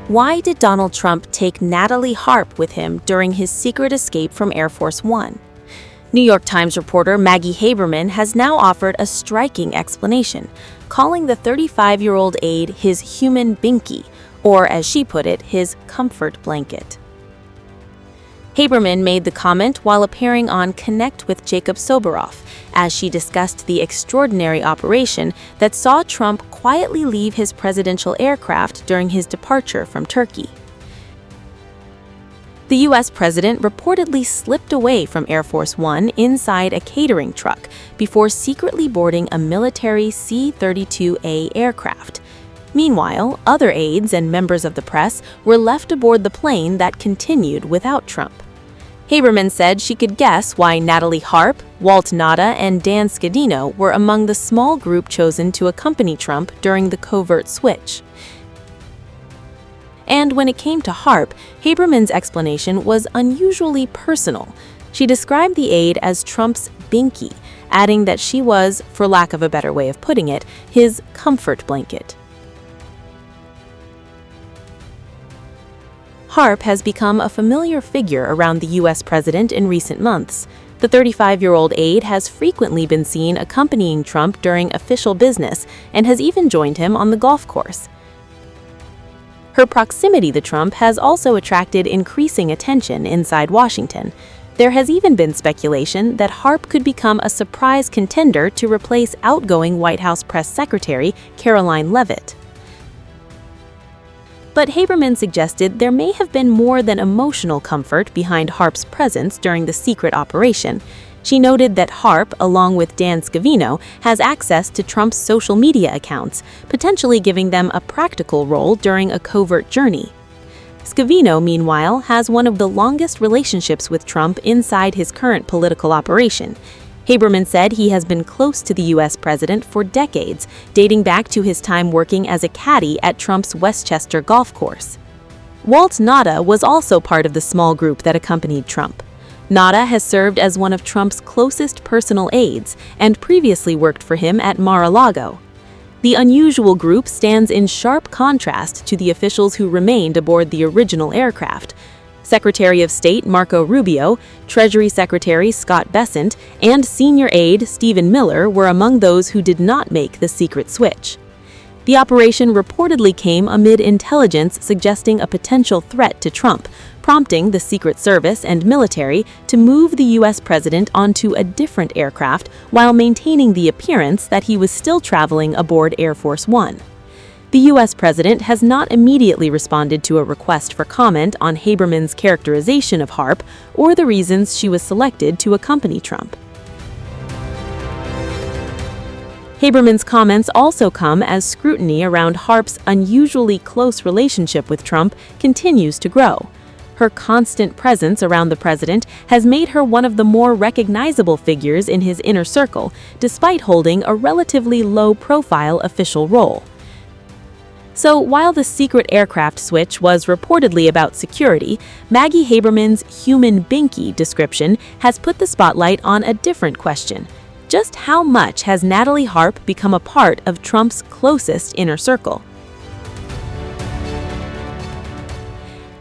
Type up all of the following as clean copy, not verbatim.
Why did Donald Trump take NATALIE HARP with him during his secret escape from Air Force One? New York Times reporter Maggie Haberman has now offered a striking explanation, calling the 35-year-old aide his human binkie, or as she put it, his comfort blanket. Haberman made the comment while appearing on Connect with Jacob Soboroff, as she discussed the extraordinary operation that saw Trump quietly leave his presidential aircraft during his departure from Turkey. The U.S. president reportedly slipped away from Air Force One inside a catering truck before secretly boarding a military C-32A aircraft. Meanwhile, other aides and members of the press were left aboard the plane that continued without Trump. Haberman said she could guess why NATALIE HARP, Walt Nauta, and Dan Scavino were among the small group chosen to accompany Trump during the covert switch. And when it came to HARP, Haberman's explanation was unusually personal. She described the aide as Trump's binkie, adding that she was, for lack of a better way of putting it, his comfort blanket. HARP has become a familiar figure around the U.S. president in recent months. The 35-year-old aide has frequently been seen accompanying Trump during official business and has even joined him on the golf course. Her proximity to Trump has also attracted increasing attention inside Washington. There has even been speculation that HARP could become a surprise contender to replace outgoing White House press secretary Caroline Leavitt. But Haberman suggested there may have been more than emotional comfort behind HARP's presence during the secret operation. She noted that HARP, along with Dan Scavino, has access to Trump's social media accounts, potentially giving them a practical role during a covert journey. Scavino, meanwhile, has one of the longest relationships with Trump inside his current political operation. Haberman said he has been close to the U.S. president for decades, dating back to his time working as a caddy at Trump's Westchester golf course. Walt Nauta was also part of the small group that accompanied Trump. Nauta has served as one of Trump's closest personal aides and previously worked for him at Mar-a-Lago. The unusual group stands in sharp contrast to the officials who remained aboard the original aircraft. Secretary of State Marco Rubio, Treasury Secretary Scott Bessent, and senior aide Stephen Miller were among those who did not make the secret switch. The operation reportedly came amid intelligence suggesting a potential threat to Trump, prompting the Secret Service and military to move the U.S. president onto a different aircraft while maintaining the appearance that he was still traveling aboard Air Force One. The U.S. president has not immediately responded to a request for comment on Haberman's characterization of HARP or the reasons she was selected to accompany Trump. Haberman's comments also come as scrutiny around HARP's unusually close relationship with Trump continues to grow. Her constant presence around the president has made her one of the more recognizable figures in his inner circle, despite holding a relatively low-profile official role. So while the secret aircraft switch was reportedly about security, Maggie Haberman's human binkie description has put the spotlight on a different question. Just how much has NATALIE HARP become a part of Trump's closest inner circle?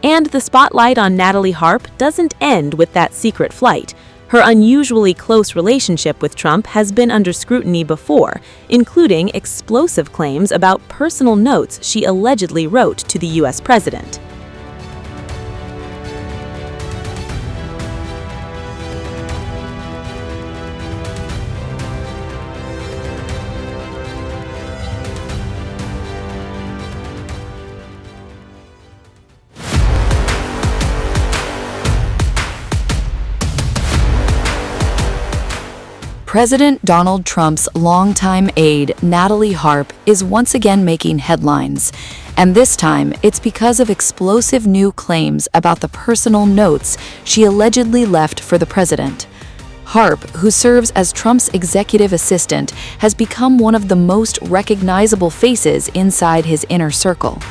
And the spotlight on NATALIE HARP doesn't end with that secret flight. Her unusually close relationship with Trump has been under scrutiny before, including explosive claims about personal notes she allegedly wrote to the U.S. president. President Donald Trump's longtime aide, NATALIE HARP, is once again making headlines. And this time, it's because of explosive new claims about the personal notes she allegedly left for the president. HARP, who serves as Trump's executive assistant, has become one of the most recognizable faces inside his inner circle.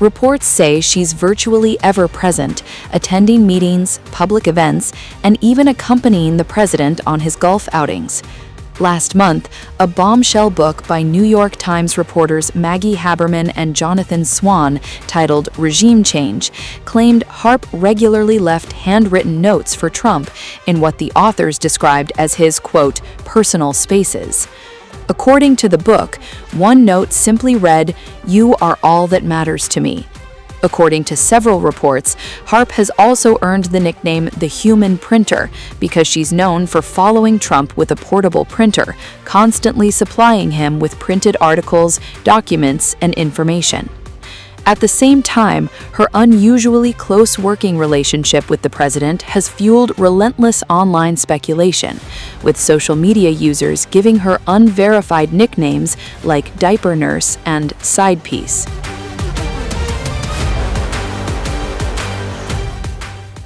Reports say she's virtually ever present, attending meetings, public events, and even accompanying the president on his golf outings. Last month, a Bombshell book by New York Times reporters Maggie Haberman and Jonathan Swan, titled Regime Change, claimed Harp regularly left handwritten notes for Trump in what the authors described as his, quote, personal spaces. According to the book, one note simply read, "You are all that matters to me." According to several reports, Harp has also earned the nickname the Human Printer because she's known for following Trump with a portable printer, constantly supplying him with printed articles, documents, and information. At the same time, her unusually close working relationship with the president has fueled relentless online speculation, with social media users giving her unverified nicknames like Diaper Nurse and Side Piece.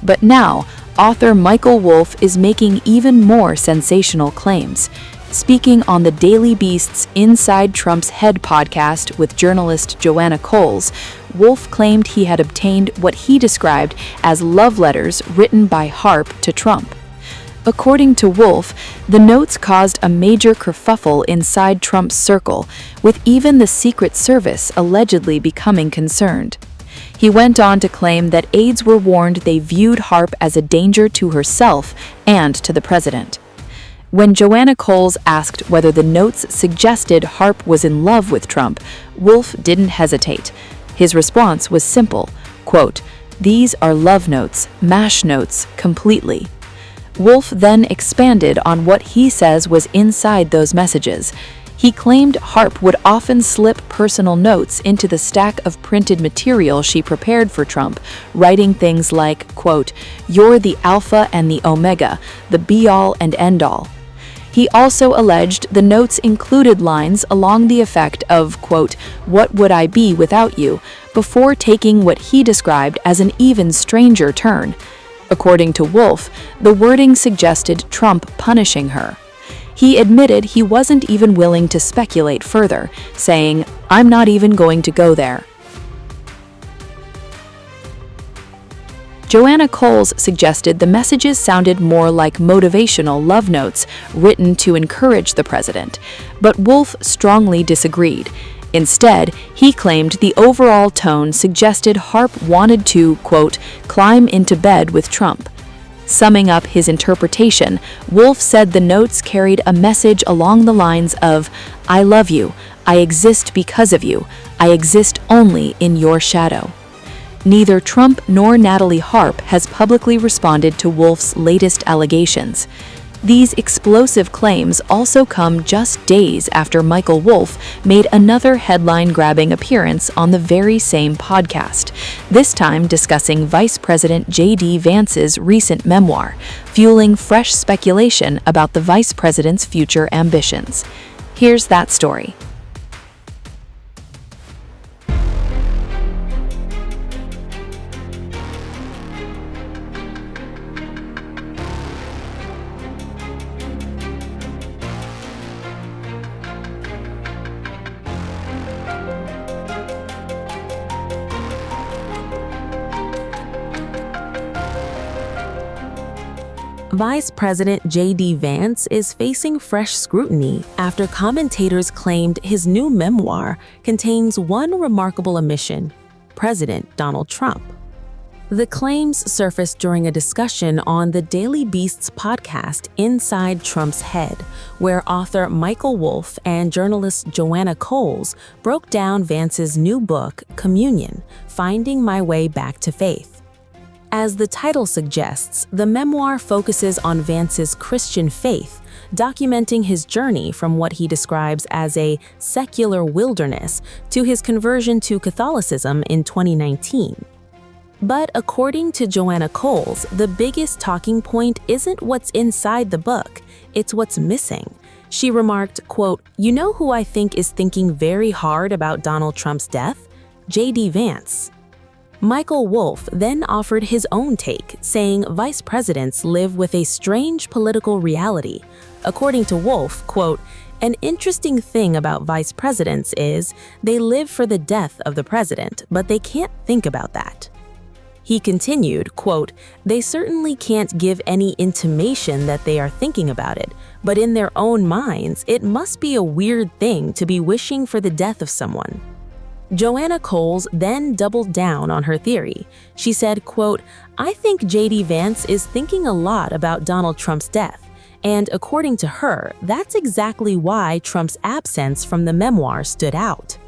But now, author Michael Wolff is making even more sensational claims. Speaking on the Daily Beast's Inside Trump's Head podcast with journalist Joanna Coles, Wolff claimed he had obtained what he described as love letters written by Harp to Trump. According to Wolff, the notes caused a major kerfuffle inside Trump's circle, with even the Secret Service allegedly becoming concerned. He went on to claim that aides were warned they viewed Harp as a danger to herself and to the president. When Joanna Coles asked whether the notes suggested Harp was in love with Trump, Wolff didn't hesitate. His response was simple, quote, "These are love notes, MASH notes, completely." Wolff then expanded on what he says was inside those messages. He claimed Harp would often slip personal notes into the stack of printed material she prepared for Trump, writing things like, quote, "You're the alpha and the omega, the be-all and end-all." He also alleged the notes included lines along the effect of, quote, "What would I be without you?" before taking what he described as an even stranger turn. According to Wolff, the wording suggested Trump punishing her. He admitted he wasn't even willing to speculate further, saying, "I'm not even going to go there." Joanna Coles suggested the messages sounded more like motivational love notes written to encourage the president, but Wolff strongly disagreed. Instead, he claimed the overall tone suggested Harp wanted to, quote, "climb into bed with Trump." Summing up his interpretation, Wolff said the notes carried a message along the lines of, "I love you, I exist because of you, I exist only in your shadow." Neither Trump nor NATALIE HARP has publicly responded to Wolff's latest allegations. These explosive claims also come just days after Michael Wolff made another headline-grabbing appearance on the very same podcast, this time discussing Vice President J.D. Vance's recent memoir, fueling fresh speculation about the vice president's future ambitions. Here's that story. Vice President J.D. Vance is facing fresh scrutiny after commentators claimed his new memoir contains one remarkable omission: President Donald Trump. The claims surfaced during a discussion on the Daily Beast's podcast Inside Trump's Head, where author Michael Wolff and journalist Joanna Coles broke down Vance's new book, Communion: Finding My Way Back to Faith. As the title suggests, the memoir focuses on Vance's Christian faith, documenting his journey from what he describes as a secular wilderness to his conversion to Catholicism in 2019. But according to Joanna Coles, the biggest talking point isn't what's inside the book, it's what's missing. She remarked, quote, "You know who I think is thinking very hard about Donald Trump's death? J.D. Vance." Michael Wolff then offered his own take, saying vice presidents live with a strange political reality. According to Wolff, quote, "An interesting thing about vice presidents is they live for the death of the president, but they can't think about that." He continued, quote, "They certainly can't give any intimation that they are thinking about it, but in their own minds, it must be a weird thing to be wishing for the death of someone." Joanna Coles then doubled down on her theory. She said, quote, "I think J.D. Vance is thinking a lot about Donald Trump's death, and according to her, that's exactly why Trump's absence from the memoir stood out."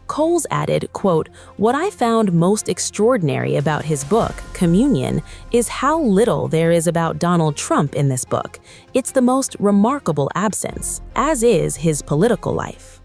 Coles added, quote, "What I found most extraordinary about his book, Communion, is how little there is about Donald Trump in this book. It's the most remarkable absence, as is his political life."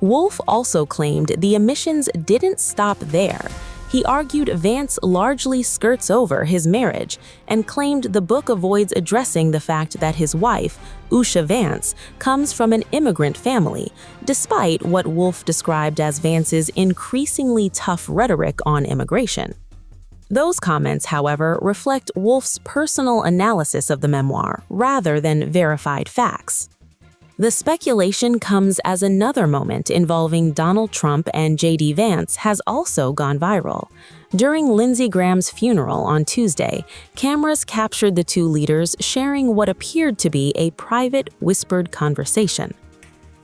Wolf also claimed the omissions didn't stop there. He argued Vance largely skirts over his marriage and claimed the book avoids addressing the fact that his wife, Usha Vance, comes from an immigrant family, despite what Wolf described as Vance's increasingly tough rhetoric on immigration. Those comments, however, reflect Wolf's personal analysis of the memoir rather than verified facts. The speculation comes as another moment involving Donald Trump and J.D. Vance has also gone viral. During Lindsey Graham's funeral on Tuesday, cameras captured the two leaders sharing what appeared to be a private, whispered conversation.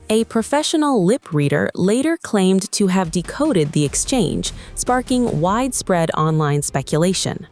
A professional lip reader later claimed to have decoded the exchange, sparking widespread online speculation.